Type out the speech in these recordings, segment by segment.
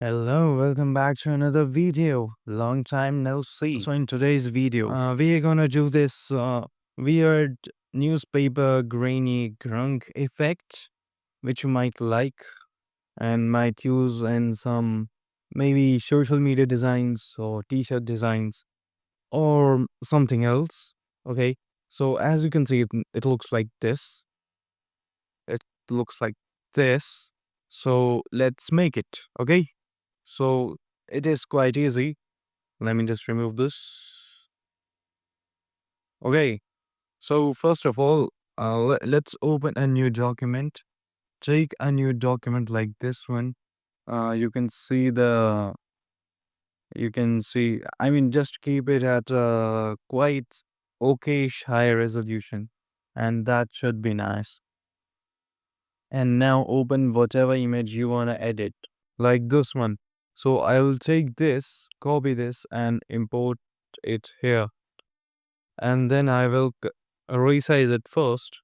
Hello, welcome back to another video. Long time no see. So in today's video, we are gonna do this weird newspaper grainy grunk effect, which you might like and might use in some maybe social media designs or t-shirt designs or something else. Okay, so as you can see, it looks like this. It looks like this. So let's make it. Okay. So it is quite easy. Let me just remove this. Okay. So first of all, let's open a new document. Take a new document like this one. You can see I mean, just keep it at quite okayish high resolution. And that should be nice. And now open whatever image you want to edit, like this one. So I will take this, copy this, and import it here. And then I will resize it first,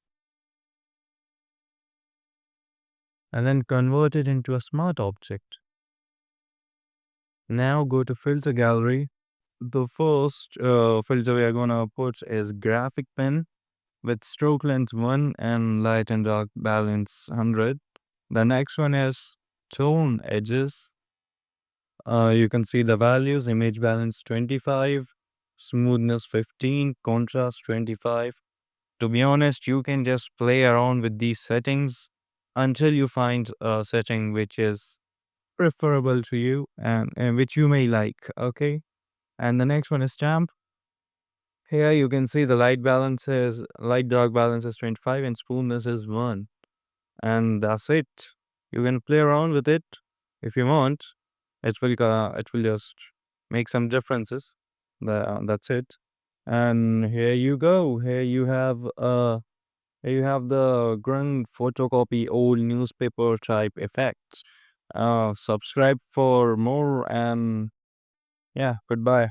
and then convert it into a smart object. Now go to filter gallery. The first filter we are gonna put is graphic pen with stroke length 1 and light and dark balance 100. The next one is tone edges. You can see the values: image balance 25, smoothness 15, contrast 25. To be honest, you can just play around with these settings until you find a setting which is preferable to you and which you may like. Okay. And the next one is stamp. Here you can see the light dark balance is 25 and smoothness is 1. And that's it. You can play around with it if you want. It will just make some differences. That's it. And here you go. Here you have the grunge photocopy old newspaper type effects. Subscribe for more, and yeah, goodbye.